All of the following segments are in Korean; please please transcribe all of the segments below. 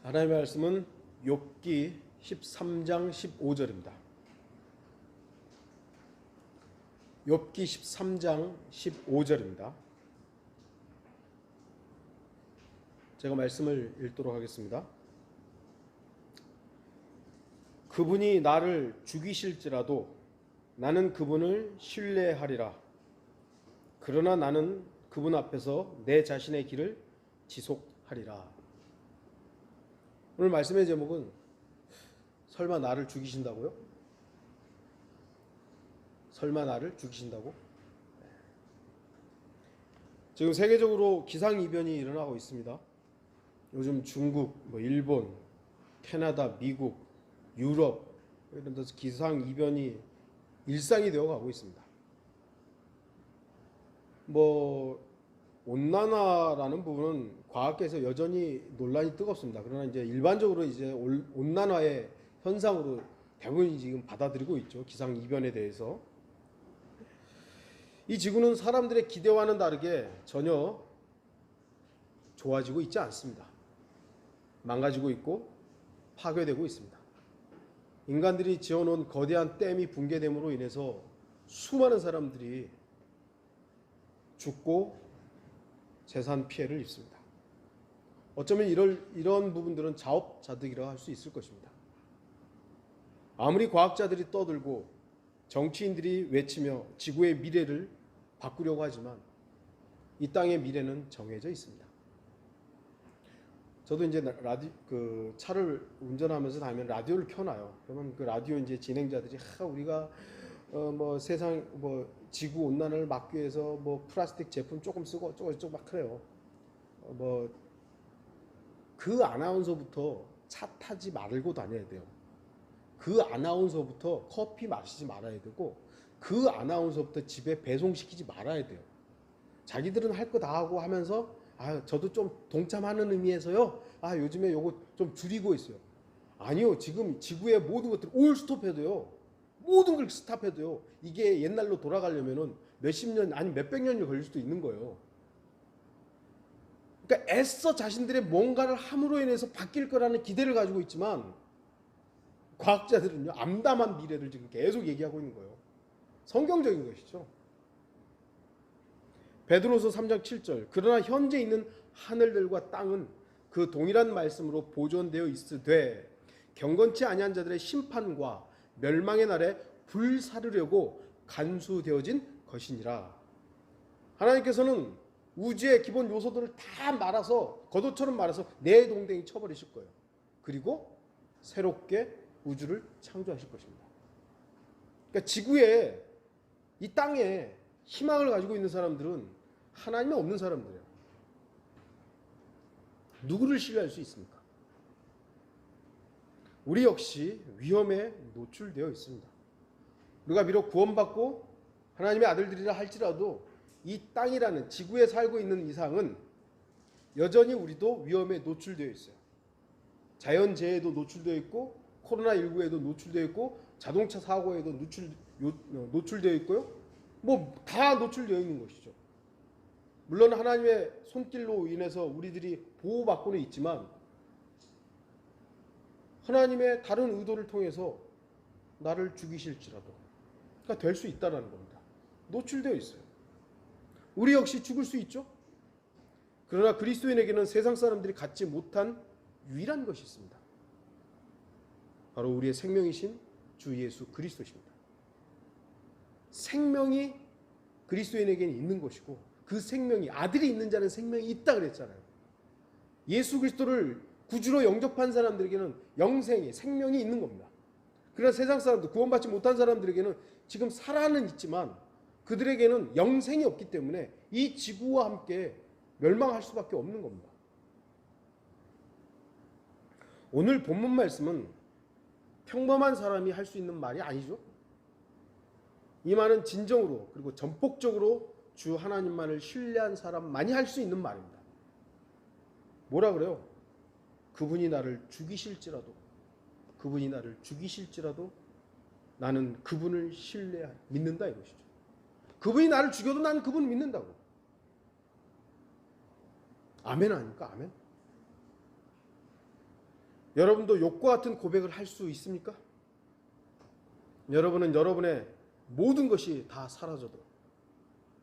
하나님의 말씀은 욥기 13장 15절입니다. 욥기 13장 15절입니다. 제가 말씀을 읽도록 하겠습니다. 그분이 나를 죽이실지라도 나는 그분을 신뢰하리라. 그러나 나는 그분 앞에서 내 자신의 길을 지속하리라. 오늘 말씀의 제목은 설마 나를 죽이신다고요? 설마 나를 죽이신다고? 지금 세계적으로 기상이변이 일어나고 있습니다. 요즘 중국, 일본, 캐나다, 미국, 유럽 이런 데서 기상이변이 일상이 되어 가고 있습니다. 온난화라는 부분은 과학계에서 여전히 논란이 뜨겁습니다. 그러나 이제 일반적으로 이제 온난화의 현상으로 대부분이 지금 받아들이고 있죠. 기상 이변에 대해서. 이 지구는 사람들의 기대와는 다르게 전혀 좋아지고 있지 않습니다. 망가지고 있고 파괴되고 있습니다. 인간들이 지어놓은 거대한 댐이 붕괴됨으로 인해서 수많은 사람들이 죽고 재산 피해를 입습니다. 어쩌면 이런 부분들은 자업자득이라고 할 수 있을 것입니다. 아무리 과학자들이 떠들고 정치인들이 외치며 지구의 미래를 바꾸려고 하지만 이 땅의 미래는 정해져 있습니다. 저도 이제 차를 운전하면서 다니면 라디오를 켜놔요. 그러면 그 라디오 이제 진행자들이 우리가 세상 지구 온난화를 막기 위해서 플라스틱 제품 조금 쓰고 어쩌고 막 그래요. 그 아나운서부터 차 타지 말고 다녀야 돼요. 그 아나운서부터 커피 마시지 말아야 되고 그 아나운서부터 집에 배송시키지 말아야 돼요. 자기들은 할 거 다 하고 하면서 저도 좀 동참하는 의미에서요. 요즘에 요거 좀 줄이고 있어요. 아니요. 지금 지구의 모든 것들 올 스톱해도요. 모든 걸 스탑해도요. 이게 옛날로 돌아가려면은 몇십 년 아니 몇백 년이 걸릴 수도 있는 거예요. 그러니까 애써 자신들의 뭔가를 함으로 인해서 바뀔 거라는 기대를 가지고 있지만 과학자들은요. 암담한 미래를 지금 계속 얘기하고 있는 거예요. 성경적인 것이죠. 베드로서 3장 7절 그러나 현재 있는 하늘들과 땅은 그 동일한 말씀으로 보존되어 있으되 경건치 아니한 자들의 심판과 멸망의 날에 불사르려고 간수되어진 것이니라. 하나님께서는 우주의 기본 요소들을 다 말아서 겉옷처럼 말아서 내동댕이 쳐버리실 거예요. 그리고 새롭게 우주를 창조하실 것입니다. 그러니까 지구에 이 땅에 희망을 가지고 있는 사람들은 하나님이 없는 사람들이에요. 누구를 신뢰할 수 있습니까? 우리 역시 위험에 노출되어 있습니다. 우리가 비록 구원받고 하나님의 아들들이라 할지라도 이 땅이라는 지구에 살고 있는 이상은 여전히 우리도 위험에 노출되어 있어요. 자연재해에도 노출되어 있고 코로나19에도 노출되어 있고 자동차 사고에도 노출되어 있고요. 다 노출되어 있는 것이죠. 물론 하나님의 손길로 인해서 우리들이 보호받고는 있지만 하나님의 다른 의도를 통해서 나를 죽이실지라도 그러니까 될 수 있다는 겁니다. 노출되어 있어요. 우리 역시 죽을 수 있죠. 그러나 그리스도인에게는 세상 사람들이 갖지 못한 유일한 것이 있습니다. 바로 우리의 생명이신 주 예수 그리스도십니다. 생명이 그리스도인에게는 있는 것이고 그 생명이 아들이 있는 자는 생명이 있다 그랬잖아요. 예수 그리스도를 구주로 영접한 사람들에게는 영생이 생명이 있는 겁니다. 그러나 세상 사람들 구원받지 못한 사람들에게는 지금 살아는 있지만 그들에게는 영생이 없기 때문에 이 지구와 함께 멸망할 수밖에 없는 겁니다. 오늘 본문 말씀은 평범한 사람이 할 수 있는 말이 아니죠. 이 말은 진정으로 그리고 전폭적으로 주 하나님만을 신뢰한 사람만이 할 수 있는 말입니다. 뭐라 그래요? 그분이 나를 죽이실지라도 나는 그분을 믿는다 이것이죠. 그분이 나를 죽여도 나는 그분을 믿는다고. 아멘 아닙니까? 아멘. 여러분도 욥과 같은 고백을 할 수 있습니까? 여러분은 여러분의 모든 것이 다 사라져도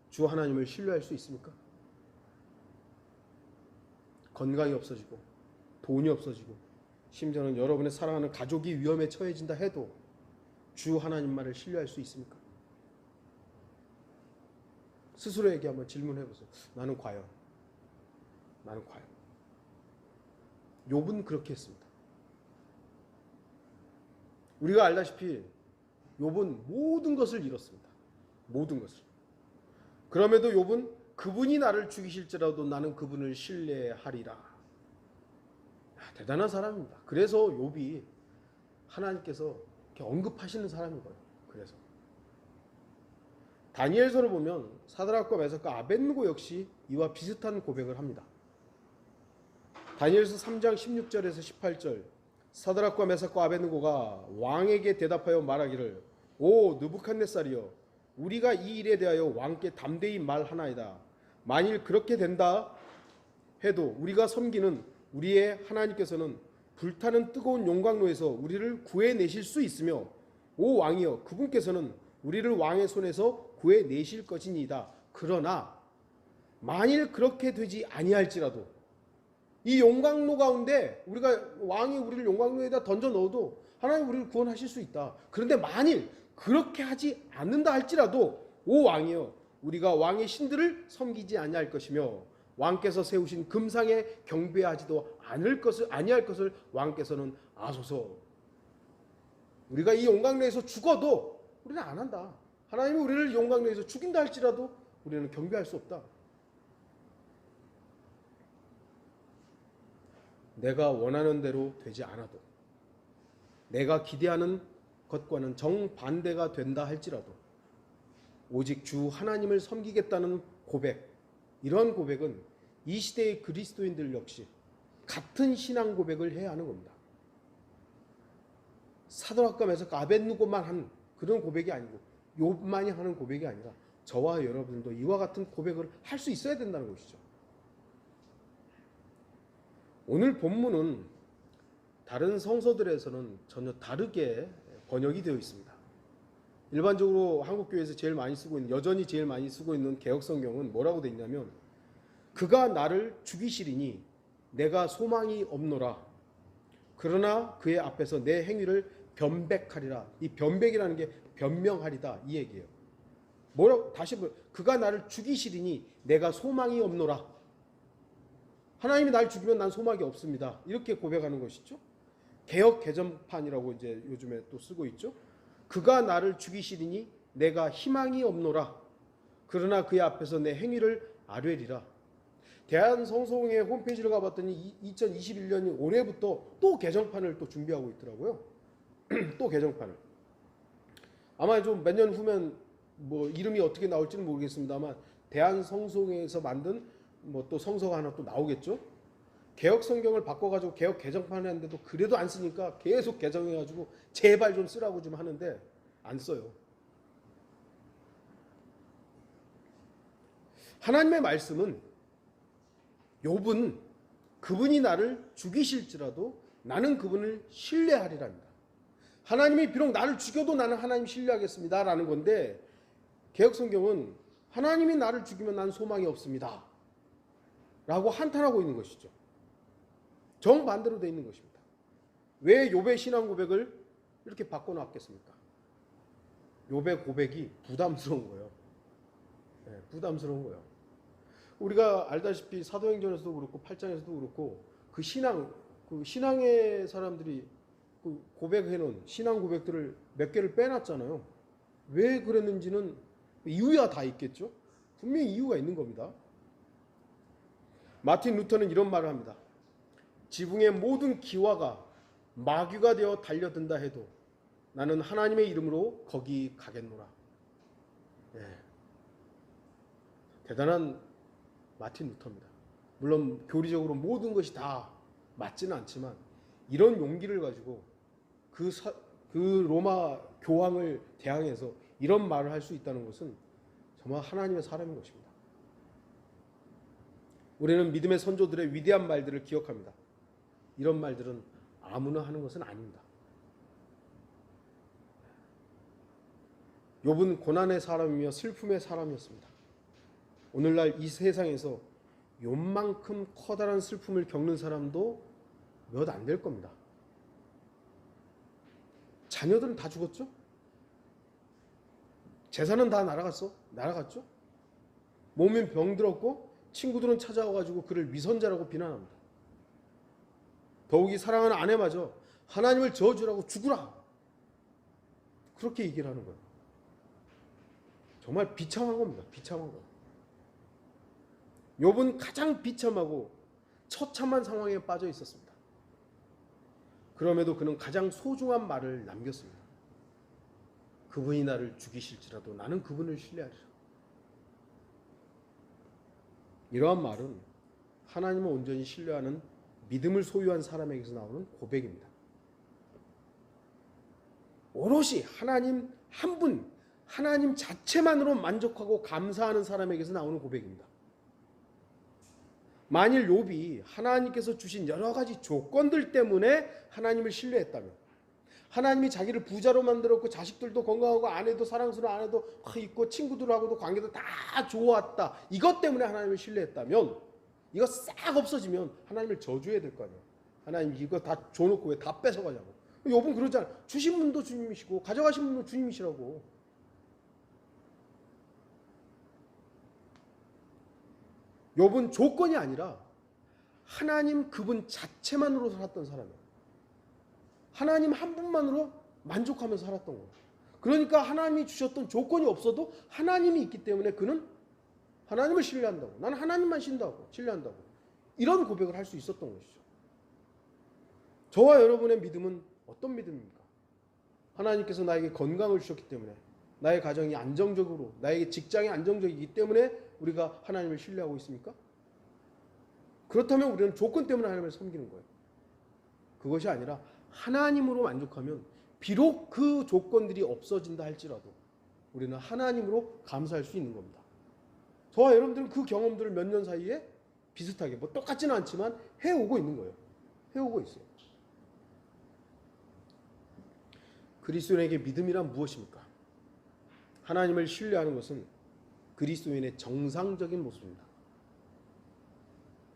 주 하나님을 신뢰할 수 있습니까? 건강이 없어지고 돈이 없어지고 심지어는 여러분의 사랑하는 가족이 위험에 처해진다 해도 주 하나님만을 신뢰할 수 있습니까? 스스로에게 한번 질문해 보세요. 나는 과연 욥은 그렇게 했습니다. 우리가 알다시피 욥은 모든 것을 잃었습니다. 모든 것을. 그럼에도 욥은 그분이 나를 죽이실지라도 나는 그분을 신뢰하리라. 대단한 사람입니다. 그래서 욥이 하나님께서 이렇게 언급하시는 사람인 거예요. 그래서 다니엘서를 보면 사드락과 메삭과 아벳느고 역시 이와 비슷한 고백을 합니다. 다니엘서 3장 16절에서 18절 사드락과 메삭과 아벳느고가 왕에게 대답하여 말하기를 오 느부갓네살이여 우리가 이 일에 대하여 왕께 담대히 말하나이다. 만일 그렇게 된다 해도 우리가 섬기는 우리의 하나님께서는 불타는 뜨거운 용광로에서 우리를 구해내실 수 있으며 오 왕이여 그분께서는 우리를 왕의 손에서 구해내실 것이니이다. 그러나 만일 그렇게 되지 아니할지라도 이 용광로 가운데 왕이 우리를 용광로에다 던져 넣어도 하나님 우리를 구원하실 수 있다. 그런데 만일 그렇게 하지 않는다 할지라도 오 왕이여 우리가 왕의 신들을 섬기지 아니할 것이며 왕께서 세우신 금상에 경배하지도 아니할 것을 왕께서는 아소서. 우리가 이 용광로에서 죽어도 우리는 안 한다. 하나님이 우리를 용광로에서 죽인다 할지라도 우리는 경배할 수 없다. 내가 원하는 대로 되지 않아도 내가 기대하는 것과는 정반대가 된다 할지라도 오직 주 하나님을 섬기겠다는 고백, 이런 고백은 이 시대의 그리스도인들 역시 같은 신앙 고백을 해야 하는 겁니다. 사드락과 메삭과 아벳느고만 한 그런 고백이 아니고 욥만이 하는 고백이 아니라 저와 여러분도 이와 같은 고백을 할 수 있어야 된다는 것이죠. 오늘 본문은 다른 성서들에서는 전혀 다르게 번역이 되어 있습니다. 일반적으로 한국교회에서 제일 많이 쓰고 있는, 여전히 제일 많이 쓰고 있는 개역성경은 뭐라고 되어 있냐면 그가 나를 죽이시리니 내가 소망이 없노라. 그러나 그의 앞에서 내 행위를 변백하리라. 이 변백이라는 게 변명하리다 이 얘기예요. 뭐라고 다시 그가 나를 죽이시리니 내가 소망이 없노라. 하나님이 날 죽이면 난 소망이 없습니다. 이렇게 고백하는 것이죠. 개역 개정판이라고 이제 요즘에 또 쓰고 있죠. 그가 나를 죽이시리니 내가 희망이 없노라. 그러나 그의 앞에서 내 행위를 아뢰리라. 대한성서공회 홈페이지를 가봤더니 2021년 올해부터 또 개정판을 또 준비하고 있더라고요. 또 개정판을. 아마 좀 몇 년 후면 뭐 이름이 어떻게 나올지는 모르겠습니다만 대한성서공회에서 만든 뭐 또 성서가 하나 또 나오겠죠. 개역 성경을 바꿔가지고 개역 개정판을 했는데도 그래도 안 쓰니까 계속 개정해가지고 제발 좀 쓰라고 좀 하는데 안 써요. 하나님의 말씀은 욥은 그분이 나를 죽이실지라도 나는 그분을 신뢰하리랍니다. 하나님이 비록 나를 죽여도 나는 하나님 신뢰하겠습니다 라는 건데 개역 성경은 하나님이 나를 죽이면 난 소망이 없습니다 라고 한탄하고 있는 것이죠. 정반대로 되어 있는 것입니다. 왜 욥의 신앙 고백을 이렇게 바꿔놨겠습니까? 욥의 고백이 부담스러운 거예요. 네, 부담스러운 거예요. 우리가 알다시피 사도행전에서도 그렇고 8장에서도 그렇고 그 신앙의 사람들이 그 고백해놓은 신앙 고백들을 몇 개를 빼놨잖아요. 왜 그랬는지는 이유가 다 있겠죠. 분명히 이유가 있는 겁니다. 마틴 루터는 이런 말을 합니다. 지붕의 모든 기와가 마귀가 되어 달려든다 해도 나는 하나님의 이름으로 거기 가겠노라. 네. 대단한 마틴 루터입니다. 물론 교리적으로 모든 것이 다 맞지는 않지만 이런 용기를 가지고 그 로마 교황을 대항해서 이런 말을 할 수 있다는 것은 정말 하나님의 사람인 것입니다. 우리는 믿음의 선조들의 위대한 말들을 기억합니다. 이런 말들은 아무나 하는 것은 아닙니다. 욥은 고난의 사람이며 슬픔의 사람이었습니다. 오늘날 이 세상에서 욥만큼 커다란 슬픔을 겪는 사람도 몇 안 될 겁니다. 자녀들은 다 죽었죠? 재산은 다 날아갔죠? 몸엔 병들었고 친구들은 찾아와가지고 그를 위선자라고 비난합니다. 더욱이 사랑하는 아내마저 하나님을 저주라고 죽으라, 그렇게 얘기를 하는 거예요. 정말 비참한 겁니다. 비참한 거. 욥은 가장 비참하고 처참한 상황에 빠져 있었습니다. 그럼에도 그는 가장 소중한 말을 남겼습니다. 그분이 나를 죽이실지라도 나는 그분을 신뢰하리라. 이러한 말은 하나님을 온전히 신뢰하는 믿음을 소유한 사람에게서 나오는 고백입니다. 오롯이 하나님 한 분, 하나님 자체만으로 만족하고 감사하는 사람에게서 나오는 고백입니다. 만일 욥이 하나님께서 주신 여러 가지 조건들 때문에 하나님을 신뢰했다면, 하나님이 자기를 부자로 만들었고 자식들도 건강하고 아내도 사랑스러운 아내도 있고 친구들하고도 관계도 다 좋았다, 이것 때문에 하나님을 신뢰했다면, 이거 싹 없어지면 하나님을 저주해야 될 거 아니에요. 하나님 이거 다 줘놓고 왜 다 뺏어가냐고. 욥은 그러잖아요. 주신 분도 주님이시고 가져가신 분도 주님이시라고. 욥은 조건이 아니라 하나님 그분 자체만으로 살았던 사람이에요. 하나님 한 분만으로 만족하면서 살았던 거예요. 그러니까 하나님이 주셨던 조건이 없어도 하나님이 있기 때문에 그는 하나님을 신뢰한다고, 나는 하나님만 신뢰한다고, 이런 고백을 할 수 있었던 것이죠. 저와 여러분의 믿음은 어떤 믿음입니까? 하나님께서 나에게 건강을 주셨기 때문에, 나의 가정이 안정적으로, 나에게 직장이 안정적이기 때문에 우리가 하나님을 신뢰하고 있습니까? 그렇다면 우리는 조건 때문에 하나님을 섬기는 거예요. 그것이 아니라 하나님으로 만족하면 비록 그 조건들이 없어진다 할지라도 우리는 하나님으로 감사할 수 있는 겁니다. 저와 여러분들은 그 경험들을 몇 년 사이에 비슷하게, 뭐 똑같지는 않지만 해오고 있는 거예요. 해오고 있어요. 그리스도인에게 믿음이란 무엇입니까? 하나님을 신뢰하는 것은 그리스도인의 정상적인 모습입니다.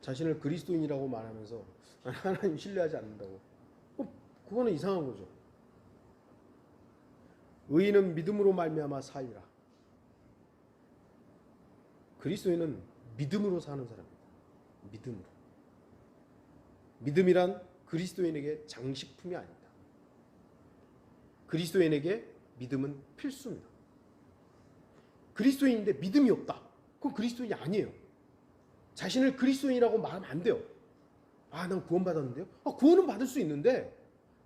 자신을 그리스도인이라고 말하면서 하나님 신뢰하지 않는다고, 그거는 이상한 거죠. 의인은 믿음으로 말미암아 사리라. 그리스도인은 믿음으로 사는 사람입니다. 믿음으로. 믿음이란 그리스도인에게 장식품이 아닙니다. 그리스도인에게 믿음은 필수입니다. 그리스도인인데 믿음이 없다, 그건 그리스도인이 아니에요. 자신을 그리스도인이라고 말하면 안 돼요. 난 구원받았는데요? 구원은 받을 수 있는데,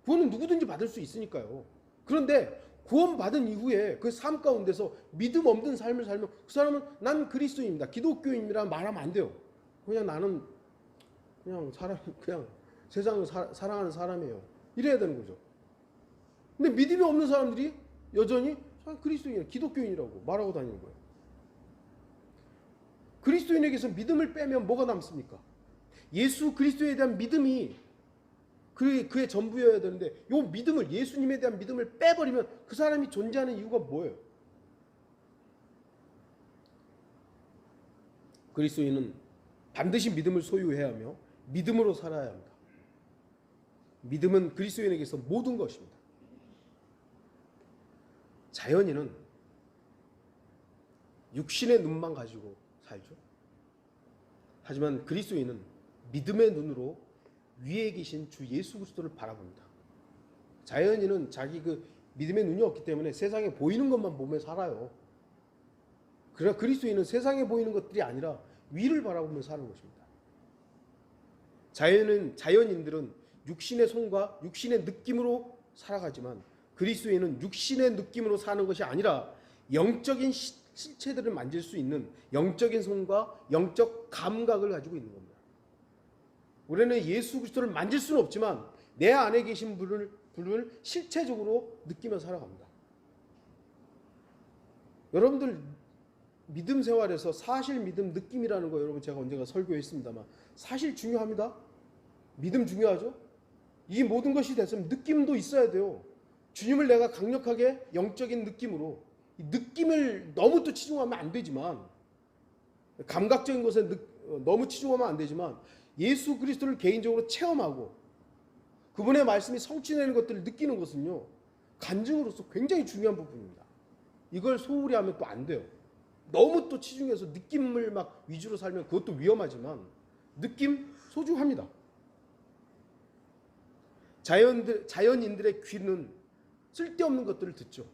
구원은 누구든지 받을 수 있으니까요. 그런데 구원받은 이후에 그 삶 가운데서 믿음 없는 삶을 살면 그 사람은 난 그리스도인입니다, 기독교인이라고 말하면 안 돼요. 그냥 나는 그냥 세상을 사랑하는 사람이에요, 이래야 되는 거죠. 근데 믿음이 없는 사람들이 여전히 그리스도인, 기독교인이라고 말하고 다니는 거예요. 그리스도인에게서 믿음을 빼면 뭐가 남습니까? 예수 그리스도에 대한 믿음이 그의 전부여야 되는데, 이 믿음을, 예수님에 대한 믿음을 빼버리면 그 사람이 존재하는 이유가 뭐예요? 그리스도인은 반드시 믿음을 소유해야 하며 믿음으로 살아야 합니다. 믿음은 그리스도인에게서 모든 것입니다. 자연인은 육신의 눈만 가지고 살죠. 하지만 그리스도인은 믿음의 눈으로 위에 계신 주 예수 그리스도를 바라봅니다. 자연인은 자기 그 믿음의 눈이 없기 때문에 세상에 보이는 것만 보며 살아요. 그러나 그리스도인은 세상에 보이는 것들이 아니라 위를 바라보며 사는 것입니다. 자연인들은 육신의 손과 육신의 느낌으로 살아가지만 그리스도인은 육신의 느낌으로 사는 것이 아니라 영적인 실체들을 만질 수 있는 영적인 손과 영적 감각을 가지고 있는 겁니다. 우리는 예수 그리스도를 만질 수는 없지만 내 안에 계신 분을 실체적으로 느끼며 살아갑니다. 여러분들 믿음 생활에서 사실 믿음 느낌이라는 거, 여러분 제가 언젠가 설교했습니다만 사실 중요합니다. 믿음 중요하죠. 이 모든 것이 됐으면 느낌도 있어야 돼요. 주님을 내가 강력하게 영적인 느낌으로, 이 느낌을 너무 또 치중하면 안 되지만, 감각적인 것에 너무 치중하면 안 되지만, 예수 그리스도를 개인적으로 체험하고 그분의 말씀이 성취되는 것들을 느끼는 것은요, 간증으로서 굉장히 중요한 부분입니다. 이걸 소홀히 하면 또 안 돼요. 너무 또 치중해서 느낌을 막 위주로 살면 그것도 위험하지만 느낌 소중합니다. 자연인들의 귀는 쓸데없는 것들을 듣죠.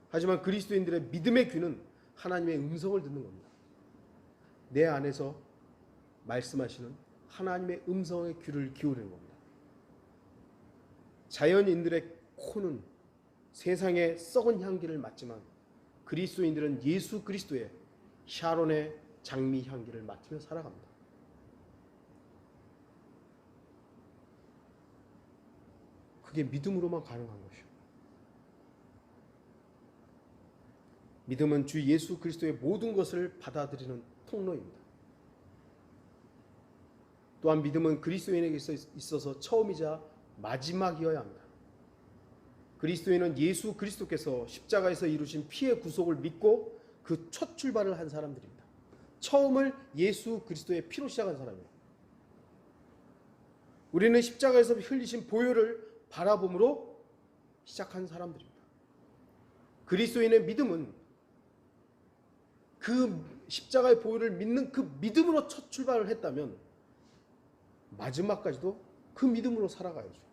하지만 그리스도인들의 믿음의 귀는 하나님의 음성을 듣는 겁니다. 내 안에서 말씀하시는 하나님의 음성의 귀를 기울이는 겁니다. 자연인들의 코는 세상의 썩은 향기를 맡지만 그리스도인들은 예수 그리스도의 샤론의 장미 향기를 맡으며 살아갑니다. 그게 믿음으로만 가능한 것이요. 믿음은 주 예수 그리스도의 모든 것을 받아들이는 통로입니다. 또한 믿음은 그리스도인에게 있어서 처음이자 마지막이어야 합니다. 그리스도인은 예수 그리스도께서 십자가에서 이루신 피의 구속을 믿고 그 첫 출발을 한 사람들입니다. 처음을 예수 그리스도의 피로 시작한 사람이에요. 우리는 십자가에서 흘리신 보혈을 바라봄으로 시작한 사람들입니다. 그리스도인의 믿음은 그 십자가의 보혈을 믿는 그 믿음으로 첫 출발을 했다면 마지막까지도 그 믿음으로 살아가야죠.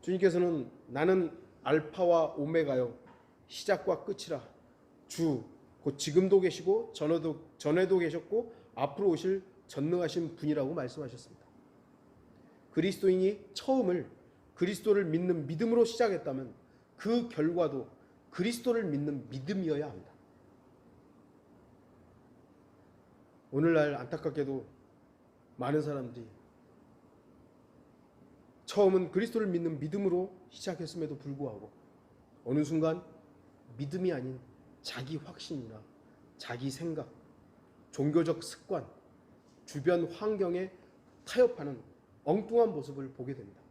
주님께서는 나는 알파와 오메가요 시작과 끝이라 주 곧 지금도 계시고 전에도 계셨고 앞으로 오실 전능하신 분이라고 말씀하셨습니다. 그리스도인이 처음을 그리스도를 믿는 믿음으로 시작했다면 그 결과도 그리스도를 믿는 믿음이어야 합니다. 오늘날 안타깝게도 많은 사람들이 처음은 그리스도를 믿는 믿음으로 시작했음에도 불구하고 어느 순간 믿음이 아닌 자기 확신이나 자기 생각, 종교적 습관, 주변 환경에 타협하는 엉뚱한 모습을 보게 됩니다.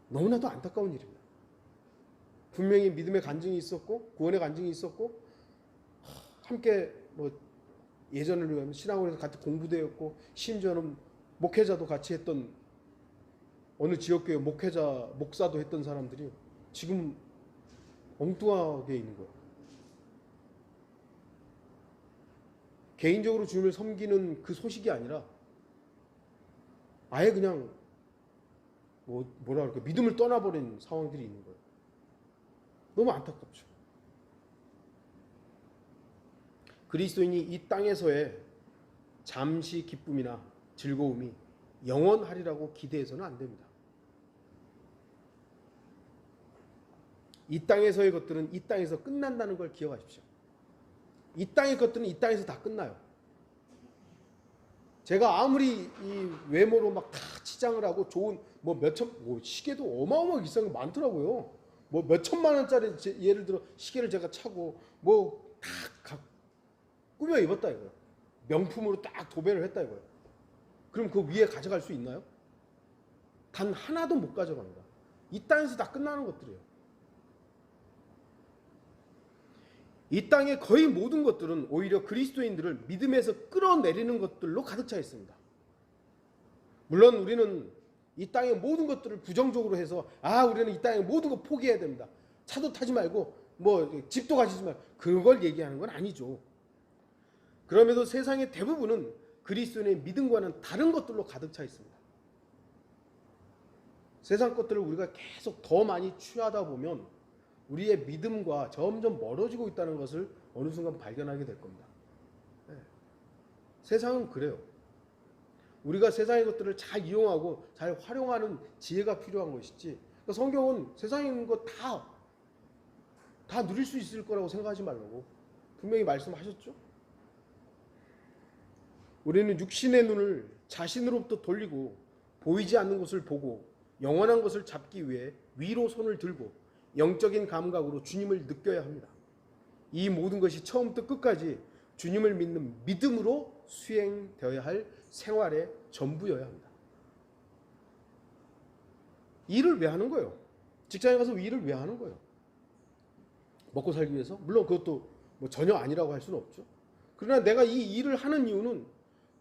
너무나도 안타까운 일입니다. 분명히 믿음의 간증이 있었고 구원의 간증이 있었고 함께 예전을 위하면 신학원에서 같이 공부되었고 심지어는 목회자도 같이 했던 어느 지역교회 목사도 했던 사람들이 지금 엉뚱하게 있는 거예요. 개인적으로 주님을 섬기는 그 소식이 아니라 아예 그냥 믿음을 떠나버린 상황들이 있는 거예요. 너무 안타깝죠. 그리스도인이 이 땅에서의 잠시 기쁨이나 즐거움이 영원하리라고 기대해서는 안 됩니다. 이 땅에서의 것들은 이 땅에서 끝난다는 걸 기억하십시오. 이 땅의 것들은 이 땅에서 다 끝나요. 제가 아무리 이 외모로 막 다 치장을 하고 좋은 시계도 어마어마하게 비싼 게 많더라고요. 몇천만 원짜리 예를 들어 시계를 제가 차고 다 꾸며 입었다 이거예요. 명품으로 딱 도배를 했다 이거예요. 그럼 그 위에 가져갈 수 있나요? 단 하나도 못 가져갑니다. 이 땅에서 다 끝나는 것들이에요. 이 땅의 거의 모든 것들은 오히려 그리스도인들을 믿음에서 끌어내리는 것들로 가득 차 있습니다. 물론 우리는 이 땅의 모든 것들을 부정적으로 해서 우리는 이 땅의 모든 거 포기해야 됩니다. 차도 타지 말고 집도 가지지 말고 그걸 얘기하는 건 아니죠. 그럼에도 세상의 대부분은 그리스도인의 믿음과는 다른 것들로 가득 차 있습니다. 세상 것들을 우리가 계속 더 많이 취하다 보면 우리의 믿음과 점점 멀어지고 있다는 것을 어느 순간 발견하게 될 겁니다. 세상은 그래요. 우리가 세상의 것들을 잘 이용하고 잘 활용하는 지혜가 필요한 것이지, 그러니까 성경은 세상에 있는 거 다 누릴 수 있을 거라고 생각하지 말라고 분명히 말씀하셨죠. 우리는 육신의 눈을 자신으로부터 돌리고 보이지 않는 것을 보고 영원한 것을 잡기 위해 위로 손을 들고 영적인 감각으로 주님을 느껴야 합니다. 이 모든 것이 처음부터 끝까지 주님을 믿는 믿음으로 수행되어야 할 생활의 전부여야 합니다. 일을 왜 하는 거예요? 직장에 가서 일을 왜 하는 거예요? 먹고 살기 위해서? 물론 그것도 뭐 전혀 아니라고 할 수는 없죠. 그러나 내가 이 일을 하는 이유는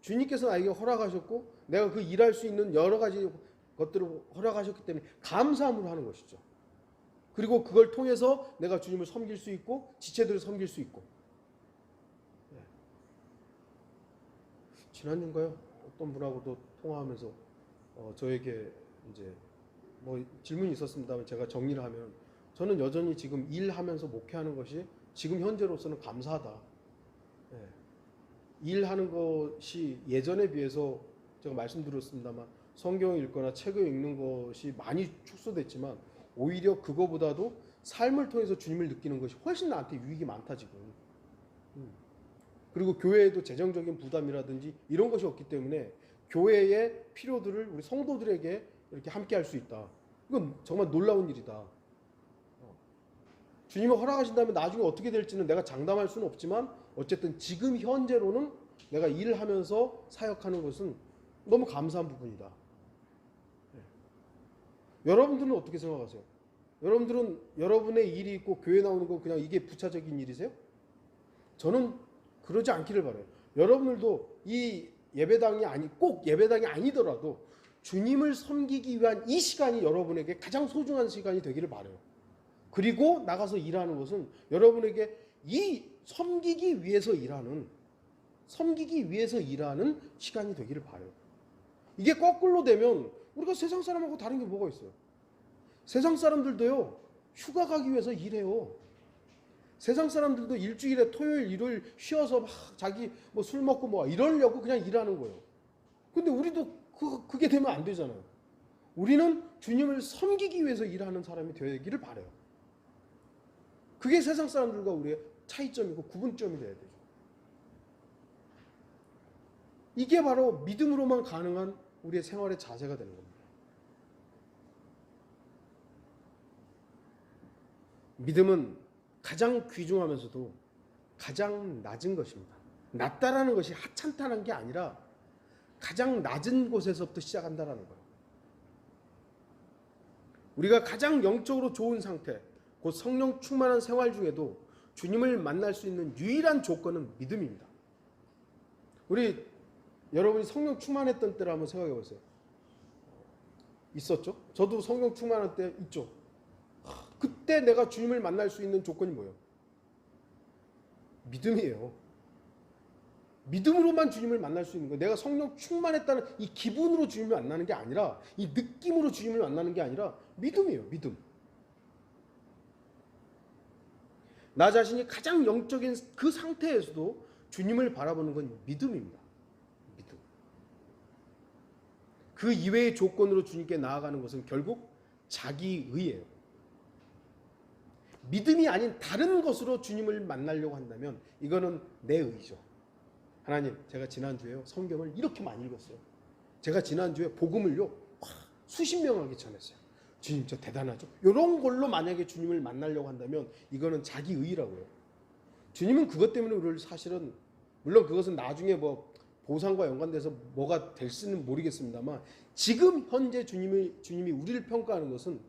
주님께서 나에게 허락하셨고 내가 그 일할 수 있는 여러 가지 것들을 허락하셨기 때문에 감사함으로 하는 것이죠. 그리고 그걸 통해서 내가 주님을 섬길 수 있고 지체들을 섬길 수 있고. 지난주인가요? 어떤 분하고도 통화하면서 저에게 이제 뭐 질문이 있었습니다만 제가 정리를 하면 저는 여전히 지금 일하면서 목회하는 것이 지금 현재로서는 감사하다. 일하는 것이 예전에 비해서 제가 말씀드렸습니다만 성경을 읽거나 책을 읽는 것이 많이 축소됐지만 오히려 그거보다도 삶을 통해서 주님을 느끼는 것이 훨씬 나한테 유익이 많다 지금. 그리고 교회에도 재정적인 부담이라든지 이런 것이 없기 때문에 교회의 필요들을 우리 성도들에게 이렇게 함께 할 수 있다. 이건 정말 놀라운 일이다. 주님이 허락하신다면 나중에 어떻게 될지는 내가 장담할 수는 없지만 어쨌든 지금 현재로는 내가 일을 하면서 사역하는 것은 너무 감사한 부분이다. 여러분들은 어떻게 생각하세요? 여러분들은 여러분의 일이 있고 교회 나오는 거 그냥 이게 부차적인 일이세요? 저는 그러지 않기를 바라요. 여러분들도 이 예배당이 꼭 예배당이 아니더라도 주님을 섬기기 위한 이 시간이 여러분에게 가장 소중한 시간이 되기를 바라요. 그리고 나가서 일하는 것은 여러분에게 이 섬기기 위해서 일하는 시간이 되기를 바라요. 이게 거꾸로 되면 우리가 세상 사람하고 다른 게 뭐가 있어요? 세상 사람들도요 휴가 가기 위해서 일해요. 세상 사람들도 일주일에 토요일 일요일 쉬어서 막 자기 뭐 술 먹고 뭐 이러려고 그냥 일하는 거예요. 근데 우리도 그게 되면 안 되잖아요. 우리는 주님을 섬기기 위해서 일하는 사람이 되기를 바라요. 그게 세상 사람들과 우리의 차이점이고 구분점이 돼야 되죠. 이게 바로 믿음으로만 가능한 우리의 생활의 자세가 되는 겁니다. 믿음은 가장 귀중하면서도 가장 낮은 것입니다. 낮다라는 것이 하찮다는 게 아니라 가장 낮은 곳에서부터 시작한다라는 거예요. 우리가 가장 영적으로 좋은 상태, 곧 성령 충만한 생활 중에도 주님을 만날 수 있는 유일한 조건은 믿음입니다. 우리 여러분이 성령 충만했던 때를 한번 생각해 보세요. 있었죠? 저도 성령 충만한 때 있죠. 그때 내가 주님을 만날 수 있는 조건이 뭐예요? 믿음이에요. 믿음으로만 주님을 만날 수 있는 거예요. 내가 성령 충만했다는 이 기분으로 주님을 만나는 게 아니라 이 느낌으로 주님을 만나는 게 아니라 믿음이에요. 믿음. 나 자신이 가장 영적인 그 상태에서도 주님을 바라보는 건 믿음입니다. 믿음. 그 이외의 조건으로 주님께 나아가는 것은 결국 자기의예요. 믿음이 아닌 다른 것으로 주님을 만나려고 한다면 이거는 내 의죠. 하나님, 제가 지난주에요 성경을 이렇게 많이 읽었어요. 제가 지난주에 복음을요 수십 명에게 전했어요. 주님 저 대단하죠. 이런 걸로 만약에 주님을 만나려고 한다면 이거는 자기의라고요. 주님은 그것 때문에 우리를 사실은 물론 그것은 나중에 뭐 보상과 연관돼서 뭐가 될지는 모르겠습니다만 지금 현재 주님이 우리를 평가하는 것은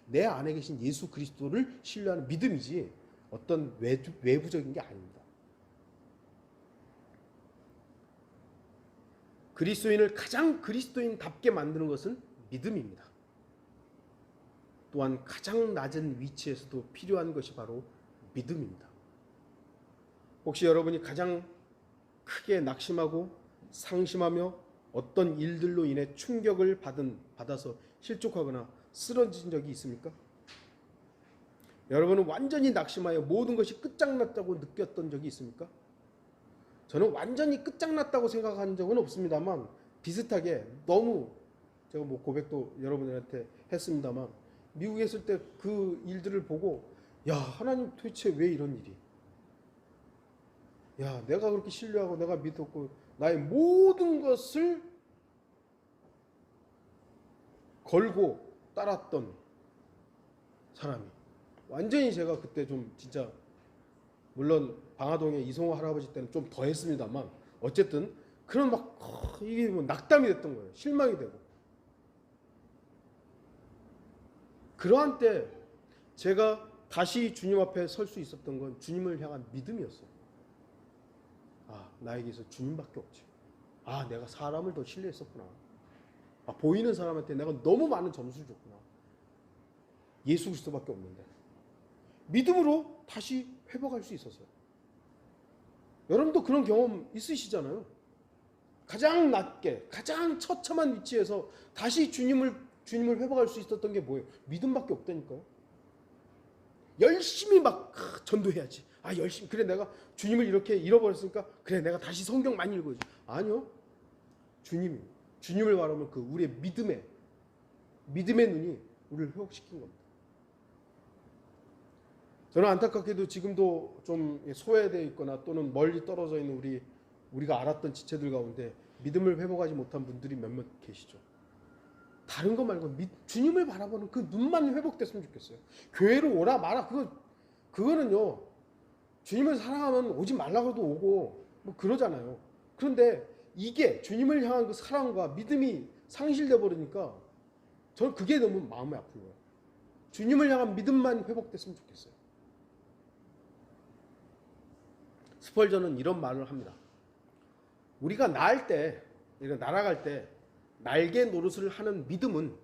내 안에 계신 예수 그리스도를 신뢰하는 믿음이지 어떤 외부적인 게 아닙니다. 그리스도인을 가장 그리스도인답게 만드는 것은 믿음입니다. 또한 가장 낮은 위치에서도 필요한 것이 바로 믿음입니다. 혹시 여러분이 가장 크게 낙심하고 상심하며 어떤 일들로 인해 충격을 받아서 실족하거나 쓰러진 적이 있습니까? 여러분은 완전히 낙심하여 모든 것이 끝장났다고 느꼈던 적이 있습니까? 저는 완전히 끝장났다고 생각한 적은 없습니다만 비슷하게 너무 제가 뭐 고백도 여러분들한테 했습니다만 미국에 있을 때 그 일들을 보고 야 하나님 도대체 왜 이런 일이 야 내가 그렇게 신뢰하고 내가 믿었고 나의 모든 것을 걸고 따랐던 사람이 완전히 제가 그때 좀 진짜 물론 방화동의 이성호 할아버지 때는 좀 더 했습니다만 어쨌든 그런 이게 뭐 낙담이 됐던 거예요. 실망이 되고. 그러한 때 제가 다시 주님 앞에 설 수 있었던 건 주님을 향한 믿음이었어요. 아, 나에게서 주님밖에 없지. 아, 내가 사람을 더 신뢰했었구나. 아, 보이는 사람한테 내가 너무 많은 점수를 줬구나. 예수 그리스도밖에 없는데. 믿음으로 다시 회복할 수 있었어요. 여러분도 그런 경험 있으시잖아요. 가장 낮게, 가장 처참한 위치에서 다시 주님을 회복할 수 있었던 게 뭐예요? 믿음밖에 없다니까요. 열심히 전도해야지. 아, 열심히. 그래, 내가 주님을 이렇게 잃어버렸으니까 그래, 내가 다시 성경 많이 읽어야지. 아니요. 주님을 바라보면 그 우리의 믿음의 눈이 우리를 회복시킨 겁니다. 저는 안타깝게도 지금도 좀 소외되어 있거나 또는 멀리 떨어져 있는 우리가 알았던 지체들 가운데 믿음을 회복하지 못한 분들이 몇몇 계시죠. 다른 거 말고 주님을 바라보는 그 눈만 회복됐으면 좋겠어요. 교회로 오라 마라 그거는요. 주님을 사랑하면 오지 말라고도 오고 뭐 그러잖아요. 그런데 이게 주님을 향한 그 사랑과 믿음이 상실돼 버리니까 저는 그게 너무 마음이 아픈 거예요. 주님을 향한 믿음만 회복됐으면 좋겠어요. 스펄전은 이런 말을 합니다. 우리가 날아갈 때 날개 노릇을 하는 믿음은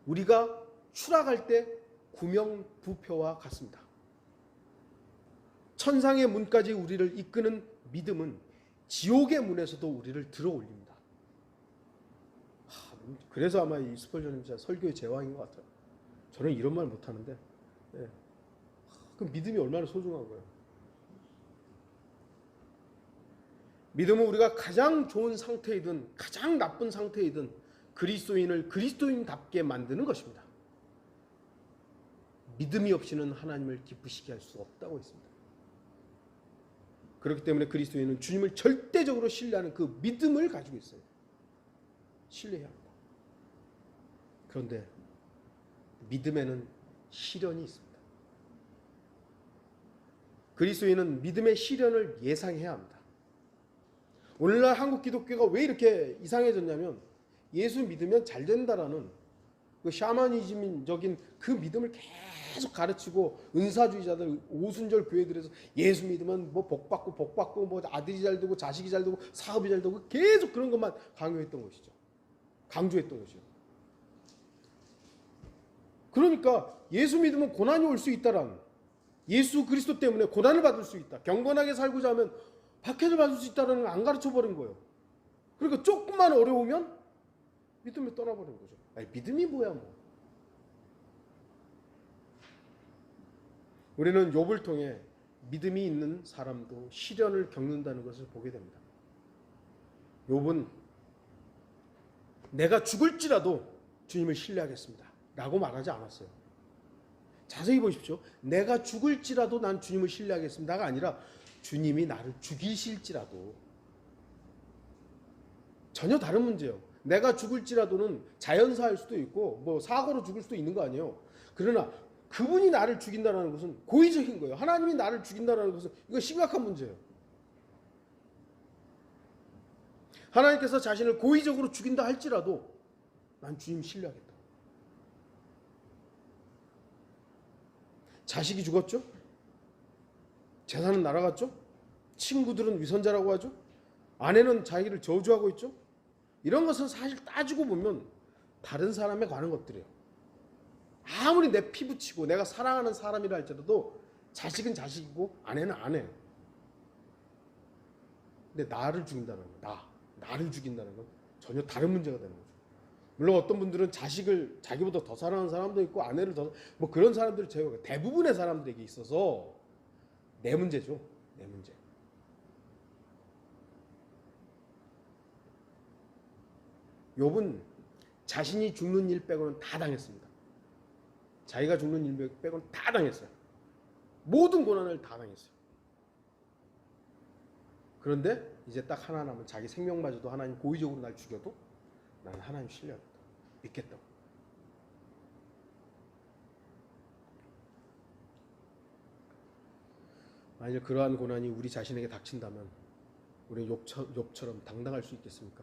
우리가 추락할 때 구명부표와 같습니다. 천상의 문까지 우리를 이끄는 믿음은 지옥의 문에서도 우리를 들어올립니다. 그래서 아마 이 스펄전은 진짜 설교의 제왕인 것 같아요. 저는 이런 말 못하는데 그 믿음이 얼마나 소중한 거예요. 믿음은 우리가 가장 좋은 상태이든 가장 나쁜 상태이든 그리스도인을 그리스도인답게 만드는 것입니다. 믿음이 없이는 하나님을 기쁘시게 할 수 없다고 했습니다. 그렇기 때문에 그리스도인은 주님을 절대적으로 신뢰하는 그 믿음을 가지고 있어요. 신뢰해야 합니다. 그런데 믿음에는 시련이 있습니다. 그리스도인은 믿음의 시련을 예상해야 합니다. 오늘날 한국 기독교가 왜 이렇게 이상해졌냐면 예수 믿으면 잘 된다라는 그 샤머니즘적인 그 믿음을 계속 가르치고 은사주의자들 오순절 교회들에서 예수 믿으면 뭐 복받고 뭐 아들이 잘 되고 자식이 잘 되고 사업이 잘 되고 계속 그런 것만 강조했던 것이죠. 그러니까 예수 믿으면 고난이 올 수 있다라는, 예수 그리스도 때문에 고난을 받을 수 있다, 경건하게 살고자 하면 박해를 받을 수 있다는 걸 안 가르쳐버린 거예요. 그러니까 조금만 어려우면 믿음을 떠나버린 거죠. 아니, 믿음이 뭐야 뭐. 우리는 욥을 통해 믿음이 있는 사람도 시련을 겪는다는 것을 보게 됩니다. 욥은 내가 죽을지라도 주님을 신뢰하겠습니다 라고 말하지 않았어요. 자세히 보십시오. 내가 죽을지라도 난 주님을 신뢰하겠습니다가 아니라 주님이 나를 죽이실지라도. 전혀 다른 문제예요. 내가 죽을지라도는 자연사일 수도 있고 뭐 사고로 죽을 수도 있는 거 아니에요. 그러나 그분이 나를 죽인다는 것은 고의적인 거예요. 하나님이 나를 죽인다는 것은 이거 심각한 문제예요. 하나님께서 자신을 고의적으로 죽인다 할지라도 난 주님 신뢰하겠다. 자식이 죽었죠? 재산은 날아갔죠? 친구들은 위선자라고 하죠? 아내는 자기를 저주하고 있죠? 이런 것은 사실 따지고 보면 다른 사람에 관한 것들이에요. 아무리 내 피부치고 내가 사랑하는 사람이라 할지라도 자식은 자식이고 아내는 아내예요. 근데 나를 죽인다는 거, 나를 죽인다는 건 전혀 다른 문제가 되는 거죠. 물론 어떤 분들은 자식을 자기보다 더 사랑하는 사람도 있고 아내를 더 뭐 그런 사람들을 제외하고 대부분의 사람들에게 있어서 내 문제죠. 내 문제. 욥은 자신이 죽는 일 빼고는 다 당했습니다. 자기가 죽는 일 빼고는 다 당했어요. 모든 고난을 다 당했어요. 그런데 이제 딱 하나 남은, 자기 생명마저도 하나님 고의적으로 날 죽여도 나는 하나님 신뢰하겠다, 믿겠다고. 만일 그러한 고난이 우리 자신에게 닥친다면 우리는 욥처럼 당당할 수 있겠습니까?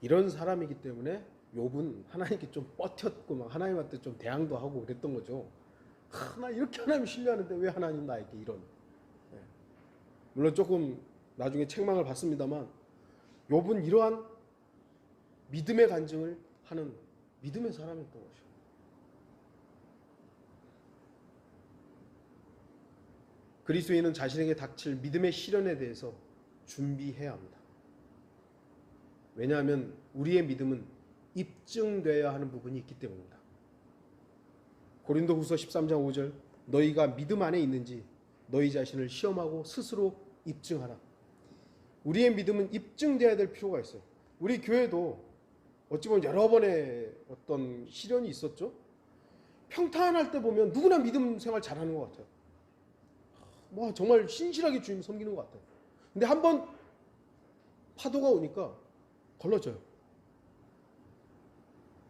이런 사람이기 때문에 욥은 하나님께 좀 뻗혔고 막 하나님한테 좀 대항도 하고 그랬던 거죠. 나 이렇게 하나님 신뢰하는데 왜 하나님 나에게 이런. 물론 조금 나중에 책망을 받습니다만 욥은 이러한 믿음의 간증을 하는 믿음의 사람이었던 것이죠. 그리스도인은 자신에게 닥칠 믿음의 시련에 대해서 준비해야 합니다. 왜냐하면 우리의 믿음은 입증되어야 하는 부분이 있기 때문입니다. 고린도후서 13장 5절 너희가 믿음 안에 있는지 너희 자신을 시험하고 스스로 입증하라. 우리의 믿음은 입증되어야 될 필요가 있어요. 우리 교회도 어찌 보면 여러 번의 어떤 시련이 있었죠. 평탄할 때 보면 누구나 믿음 생활 잘하는 것 같아요. 정말 신실하게 주님 섬기는 것 같아요. 근데 한번 파도가 오니까 걸러져요.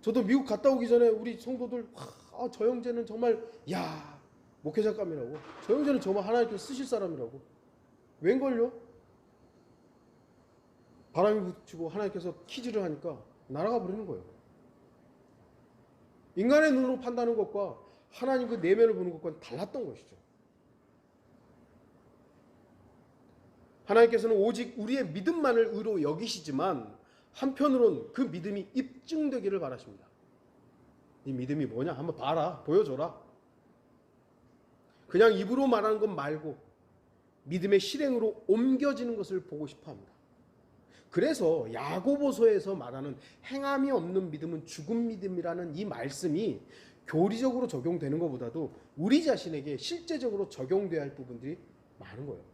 저도 미국 갔다 오기 전에 우리 성도들 저 형제는 정말 목회자감이라고, 저 형제는 정말 하나님께서 쓰실 사람이라고. 웬걸요? 바람이 붙이고 하나님께서 키즈를 하니까 날아가 버리는 거예요. 인간의 눈으로 판단하는 것과 하나님 그 내면을 보는 것과는 달랐던 것이죠. 하나님께서는 오직 우리의 믿음만을 의로 여기시지만 한편으론 그 믿음이 입증되기를 바라십니다. 네 믿음이 뭐냐? 한번 봐라. 보여줘라. 그냥 입으로 말하는 것 말고 믿음의 실행으로 옮겨지는 것을 보고 싶어 합니다. 그래서 야고보서에서 말하는 행함이 없는 믿음은 죽은 믿음이라는 이 말씀이 교리적으로 적용되는 것보다도 우리 자신에게 실제적으로 적용돼야 할 부분들이 많은 거예요.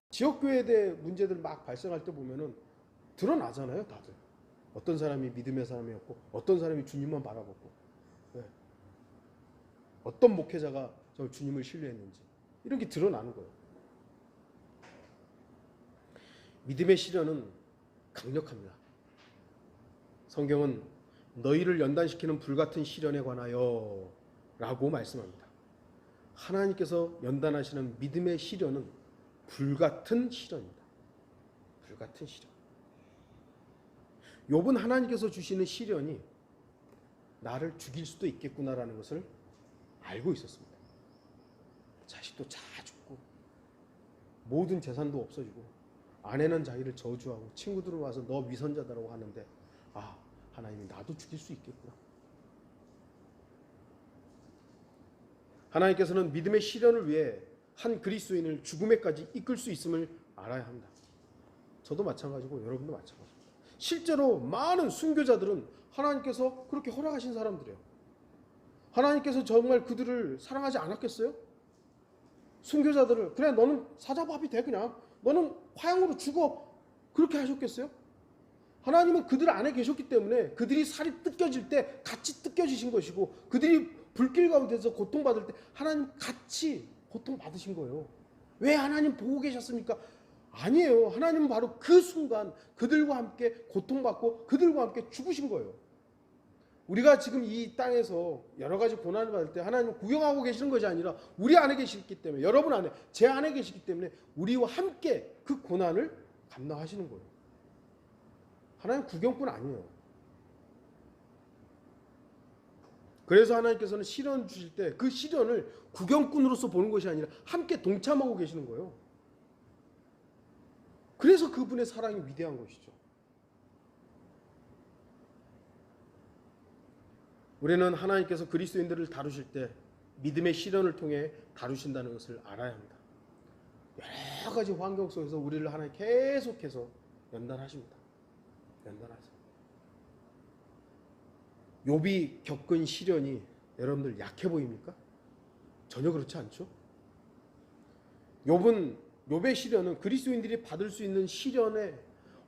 지역교회에 대해 문제들 막 발생할 때 보면은 드러나잖아요, 다들. 어떤 사람이 믿음의 사람이었고, 어떤 사람이 주님만 바라봤고, 어떤 목회자가 저 주님을 신뢰했는지 이런 게 드러나는 거예요. 믿음의 시련은 강력합니다. 성경은 너희를 연단시키는 불같은 시련에 관하여 라고 말씀합니다. 하나님께서 연단하시는 믿음의 시련은 불같은 시련입니다. 불같은 시련. 욥은 하나님께서 주시는 시련이 나를 죽일 수도 있겠구나라는 것을 알고 있었습니다. 자식도 다 죽고 모든 재산도 없어지고 아내는 자기를 저주하고 친구들은 와서 너 위선자다라고 하는데 하나님이 나도 죽일 수 있겠구나. 하나님께서는 믿음의 시련을 위해 한 그리스도인을 죽음에까지 이끌 수 있음을 알아야 합니다. 저도 마찬가지고 여러분도 마찬가지입니다. 실제로 많은 순교자들은 하나님께서 그렇게 허락하신 사람들이에요. 하나님께서 정말 그들을 사랑하지 않았겠어요? 순교자들을 그래 너는 사자밥이 돼 그냥 너는 화형으로 죽어 그렇게 하셨겠어요? 하나님은 그들 안에 계셨기 때문에 그들이 살이 뜯겨질 때 같이 뜯겨지신 것이고 그들이 불길 가운데서 고통받을 때 하나님 같이 고통받으신 거예요. 왜 하나님 보고 계셨습니까? 아니에요. 하나님은 바로 그 순간 그들과 함께 고통받고 그들과 함께 죽으신 거예요. 우리가 지금 이 땅에서 여러 가지 고난을 받을 때 하나님은 구경하고 계시는 것이 아니라 우리 안에 계시기 때문에 여러분 안에 제 안에 계시기 때문에 우리와 함께 그 고난을 감당하시는 거예요. 하나님 구경꾼 아니에요. 그래서 하나님께서는 시련 주실 때 그 시련을 구경꾼으로서 보는 것이 아니라 함께 동참하고 계시는 거예요. 그래서 그분의 사랑이 위대한 것이죠. 우리는 하나님께서 그리스도인들을 다루실 때 믿음의 시련을 통해 다루신다는 것을 알아야 합니다. 여러 가지 환경 속에서 우리를 하나님 계속해서 연단하십니다. 연단하세요. 욥이 겪은 시련이 여러분들 약해 보입니까? 전혀 그렇지 않죠. 욥의 시련은 그리스도인들이 받을 수 있는 시련의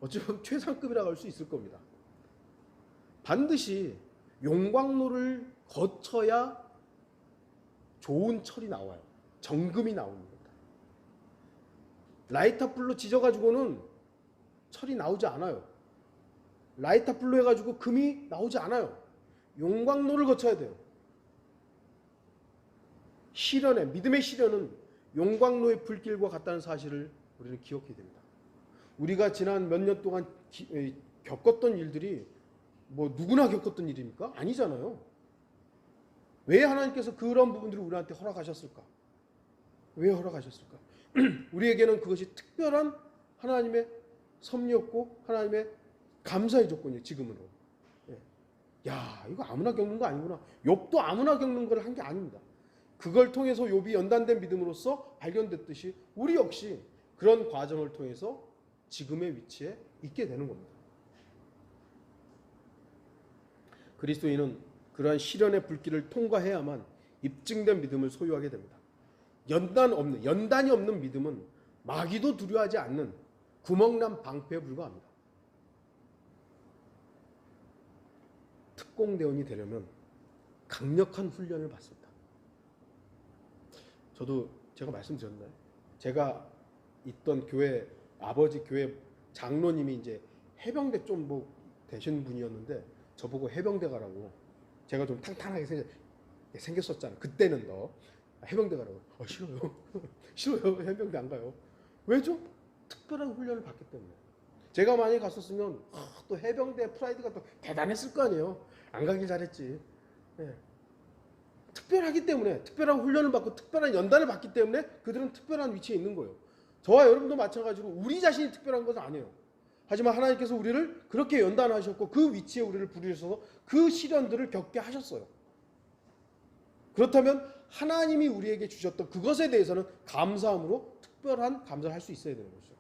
어쩌면 최상급이라고 할 수 있을 겁니다. 반드시 용광로를 거쳐야 좋은 철이 나와요. 정금이 나옵니다. 라이터 불로 지져가지고는 철이 나오지 않아요. 라이터 불로 해가지고 금이 나오지 않아요. 용광로를 거쳐야 돼요. 시련의 믿음의 시련은 용광로의 불길과 같다는 사실을 우리는 기억해야 됩니다. 우리가 지난 몇 년 동안 겪었던 일들이 뭐 누구나 겪었던 일입니까? 아니잖아요. 왜 하나님께서 그런 부분들을 우리한테 허락하셨을까? 왜 허락하셨을까? 우리에게는 그것이 특별한 하나님의 섭리였고 하나님의 감사의 조건이에요. 지금으로. 야, 이거 아무나 겪는 거 아니구나. 욥도 아무나 겪는 걸 한 게 아닙니다. 그걸 통해서 욥이 연단된 믿음으로써 발견됐듯이 우리 역시 그런 과정을 통해서 지금의 위치에 있게 되는 겁니다. 그리스도인은 그러한 시련의 불길을 통과해야만 입증된 믿음을 소유하게 됩니다. 연단이 없는 믿음은 마귀도 두려워하지 않는 구멍난 방패에 불과합니다. 특공대원이 되려면 강력한 훈련을 받습니다. 저도 제가 말씀드렸나요? 제가 있던 교회 아버지 교회 장로님이 이제 해병대 좀 뭐 되신 분이었는데 저보고 해병대 가라고 제가 좀 탕탕하게 생겼었잖아요. 그때는 더 해병대 가라고. 싫어요. 싫어요. 해병대 안 가요. 왜죠? 특별한 훈련을 받기 때문에. 제가 많이 갔었으면 또 해병대 프라이드가 또 대단했을 거 아니에요. 안 가길 잘했지. 네. 특별하기 때문에 특별한 훈련을 받고 특별한 연단을 받기 때문에 그들은 특별한 위치에 있는 거예요. 저와 여러분도 마찬가지로 우리 자신이 특별한 것은 아니에요. 하지만 하나님께서 우리를 그렇게 연단하셨고 그 위치에 우리를 부르셔서 그 시련들을 겪게 하셨어요. 그렇다면 하나님이 우리에게 주셨던 그것에 대해서는 감사함으로 특별한 감사를 할 수 있어야 되는 거죠.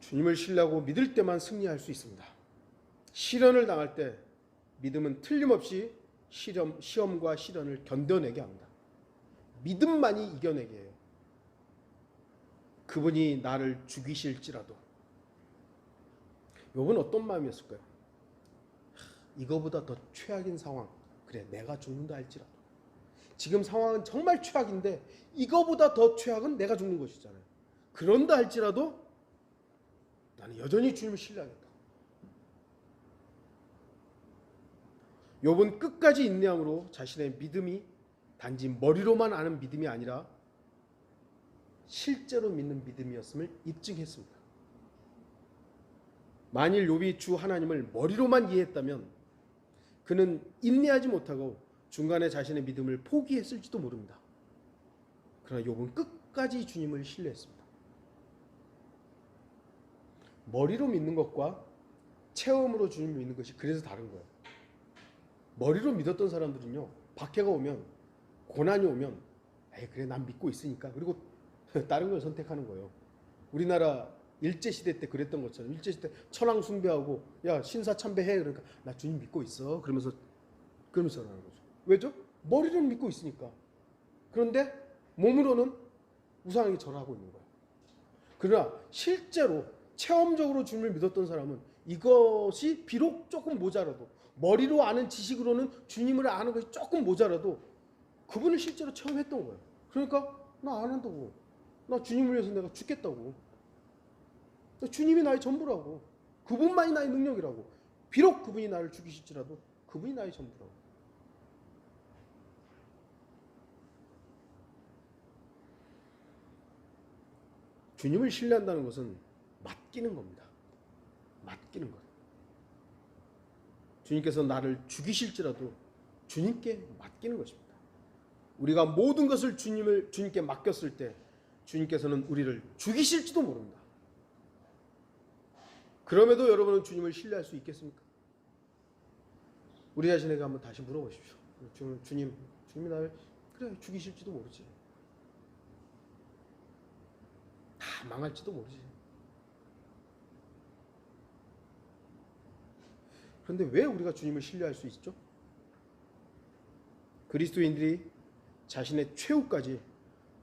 주님을 신뢰하고 믿을 때만 승리할 수 있습니다. 시련을 당할 때 믿음은 틀림없이 시험과 시련을 견뎌내게 합니다. 믿음만이 이겨내게 해요. 그분이 나를 죽이실지라도. 욥은 어떤 마음이었을까요? 이거보다 더 최악인 상황, 그래 내가 죽는다 할지라도. 지금 상황은 정말 최악인데 이거보다 더 최악은 내가 죽는 것이잖아요. 그런다 할지라도 나는 여전히 주님을 신뢰하겠다. 욥은 끝까지 인내함으로 자신의 믿음이 단지 머리로만 아는 믿음이 아니라 실제로 믿는 믿음이었음을 입증했습니다. 만일 욥이 주 하나님을 머리로만 이해했다면 그는 인내하지 못하고 중간에 자신의 믿음을 포기했을지도 모릅니다. 그러나 욥은 끝까지 주님을 신뢰했습니다. 머리로 믿는 것과 체험으로 주님을 믿는 것이 그래서 다른 거예요. 머리로 믿었던 사람들은요, 박해가 오면, 고난이 오면 그래 난 믿고 있으니까 그리고 다른 걸 선택하는 거예요. 우리나라 일제시대 때 그랬던 것처럼 일제시대 천황 숭배하고 야 신사 참배해 그러니까 나 주님 믿고 있어 그러면서 하는 거죠. 왜죠? 머리로는 믿고 있으니까. 그런데 몸으로는 우상에게 절하고 있는 거예요. 그러나 실제로 체험적으로 주님을 믿었던 사람은 이것이 비록 조금 모자라도 머리로 아는 지식으로는 주님을 아는 것이 조금 모자라도 그분을 실제로 체험했던 거예요. 그러니까 나 안 한다고. 나 주님을 위해서 내가 죽겠다고. 주님이 나의 전부라고. 그분만이 나의 능력이라고. 비록 그분이 나를 죽이실지라도 그분이 나의 전부라고. 주님을 신뢰한다는 것은 맡기는 겁니다. 맡기는 것. 주님께서 나를 죽이실지라도 주님께 맡기는 것입니다. 우리가 모든 것을 주님께 맡겼을 때 주님께서는 우리를 죽이실지도 모릅니다. 그럼에도 여러분은 주님을 신뢰할 수 있겠습니까? 우리 자신에게 한번 다시 물어보십시오. 주님이 나를 그래 죽이실지도 모르지. 다 망할지도 모르지. 그런데 왜 우리가 주님을 신뢰할 수 있죠? 그리스도인들이 자신의 최후까지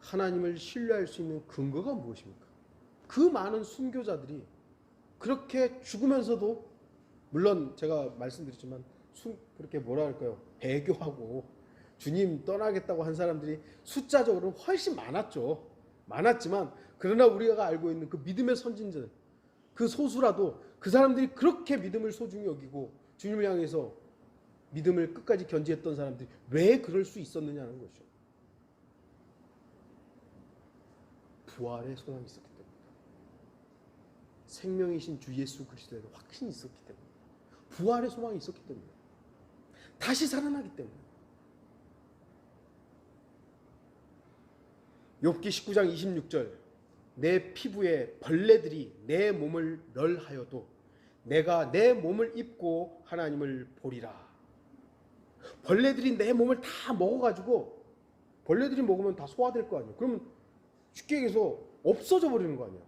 하나님을 신뢰할 수 있는 근거가 무엇입니까? 그 많은 순교자들이 그렇게 죽으면서도 물론 제가 말씀드렸지만 그렇게 뭐라 할까요? 배교하고 주님 떠나겠다고 한 사람들이 숫자적으로는 훨씬 많았죠. 많았지만 그러나 우리가 알고 있는 그 믿음의 선진들 그 소수라도 그 사람들이 그렇게 믿음을 소중히 여기고 주님을 향해서 믿음을 끝까지 견지했던 사람들이 왜 그럴 수 있었느냐는 거죠. 부활의 소망이 있었기 때문에, 생명이신 주 예수 그리스도에 확신이 있었기 때문에, 부활의 소망이 있었기 때문에, 다시 살아나기 때문에. 욥기 19장 26절, 내 피부에 벌레들이 내 몸을 멸하여도 내가 내 몸을 입고 하나님을 보리라. 벌레들이 내 몸을 다 먹어가지고, 벌레들이 먹으면 다 소화될 거 아니에요. 그러면 쉽게 얘기해서 없어져 버리는 거 아니야.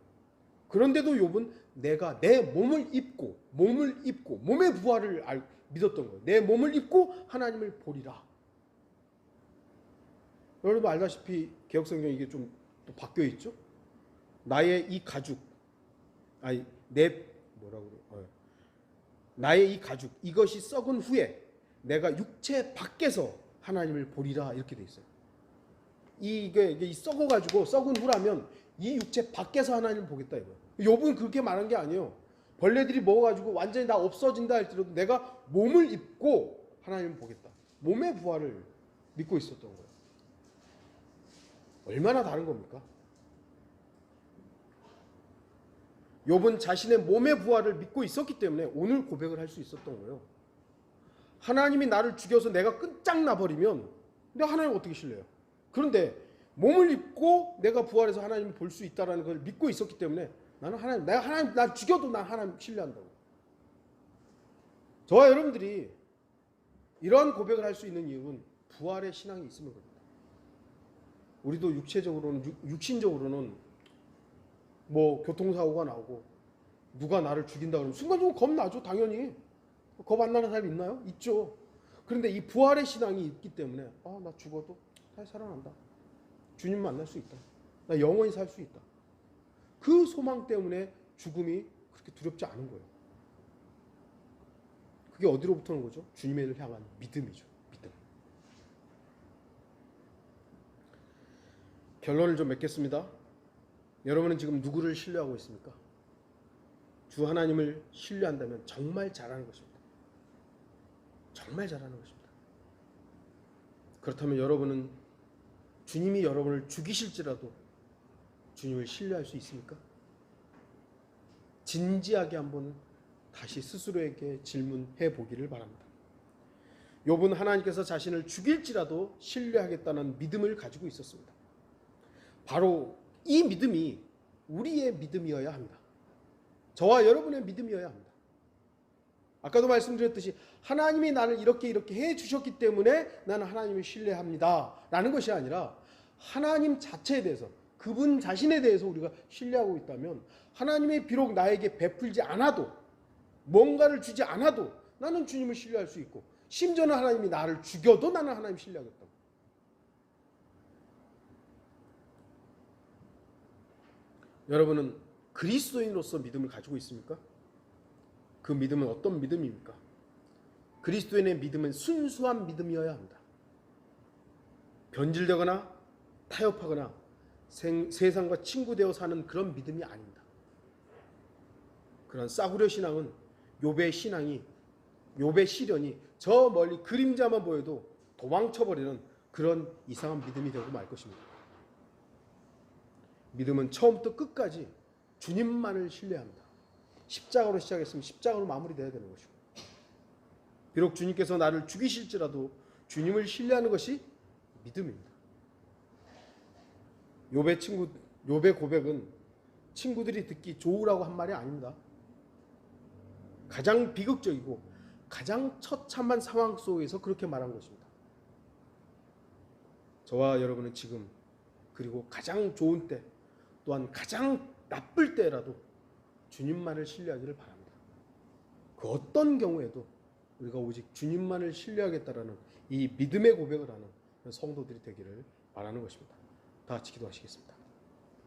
그런데도 욥은 내가 내 몸을 입고 몸의 부활을 믿었던 거예요. 내 몸을 입고 하나님을 보리라. 여러분 알다시피 개혁성경 이게 좀 또 바뀌어 있죠. 나의 이 가죽, 나의 이 가죽, 이것이 썩은 후에 내가 육체 밖에서 하나님을 보리라, 이렇게 돼 있어요. 이게 썩어가지고 썩은 후라면 이 육체 밖에서 하나님을 보겠다 이거예요. 욥은 그렇게 말한 게 아니에요. 벌레들이 먹어가지고 완전히 다 없어진다 할지라도 내가 몸을 입고 하나님을 보겠다. 몸의 부활을 믿고 있었던 거예요. 얼마나 다른 겁니까? 욥은 자신의 몸의 부활을 믿고 있었기 때문에 오늘 고백을 할 수 있었던 거예요. 하나님이 나를 죽여서 내가 끝장나 버리면 내가 하나님 어떻게 신뢰해요? 그런데 몸을 입고 내가 부활해서 하나님을 볼 수 있다는 걸 믿고 있었기 때문에 나는 하나님, 내가 하나님 나 죽여도 난 하나님 신뢰한다고. 저와 여러분들이 이러한 고백을 할 수 있는 이유는 부활의 신앙이 있으면 그렇습니다. 우리도 육신적으로는 뭐 교통사고가 나오고 누가 나를 죽인다 그러면 순간적으로 겁나죠. 당연히. 겁 안 나는 사람이 있나요? 있죠. 그런데 이 부활의 신앙이 있기 때문에 나 죽어도 다시 살아난다. 주님 만날 수 있다. 나 영원히 살 수 있다. 그 소망 때문에 죽음이 그렇게 두렵지 않은 거예요. 그게 어디로부터 오는 거죠? 주님을 향한 믿음이죠. 믿음. 결론을 좀 맺겠습니다. 여러분은 지금 누구를 신뢰하고 있습니까? 주 하나님을 신뢰한다면 정말 잘하는 것입니다. 정말 잘하는 것입니다. 그렇다면 여러분은 주님이 여러분을 죽이실지라도 주님을 신뢰할 수 있습니까? 진지하게 한번 다시 스스로에게 질문해 보기를 바랍니다. 욥은 하나님께서 자신을 죽일지라도 신뢰하겠다는 믿음을 가지고 있었습니다. 바로 이 믿음이 우리의 믿음이어야 합니다. 저와 여러분의 믿음이어야 합니다. 아까도 말씀드렸듯이 하나님이 나를 이렇게 해 주셨기 때문에 나는 하나님을 신뢰합니다 라는 것이 아니라 하나님 자체에 대해서, 그분 자신에 대해서 우리가 신뢰하고 있다면 하나님이 비록 나에게 베풀지 않아도, 뭔가를 주지 않아도 나는 주님을 신뢰할 수 있고, 심지어는 하나님이 나를 죽여도 나는 하나님 신뢰하겠다고. 여러분은 그리스도인으로서 믿음을 가지고 있습니까? 그 믿음은 어떤 믿음입니까? 그리스도인의 믿음은 순수한 믿음이어야 합니다. 변질되거나 타협하거나 세상과 친구되어 사는 그런 믿음이 아닙니다. 그런 싸구려 신앙은 욥의 신앙이, 욥의 시련이 저 멀리 그림자만 보여도 도망쳐버리는 그런 이상한 믿음이 되고 말 것입니다. 믿음은 처음부터 끝까지 주님만을 신뢰합니다. 십자가로 시작했으면 십자가로 마무리되어야 되는 것이고, 비록 주님께서 나를 죽이실지라도 주님을 신뢰하는 것이 믿음입니다. 욥의 고백은 친구들이 듣기 좋으라고 한 말이 아닙니다. 가장 비극적이고 가장 처참한 상황 속에서 그렇게 말한 것입니다. 저와 여러분은 지금, 그리고 가장 좋은 때, 또한 가장 나쁠 때라도 주님만을 신뢰하기를 바랍니다. 그 어떤 경우에도 우리가 오직 주님만을 신뢰하겠다라는 이 믿음의 고백을 하는 성도들이 되기를 바라는 것입니다. 다 같이 기도하시겠습니다.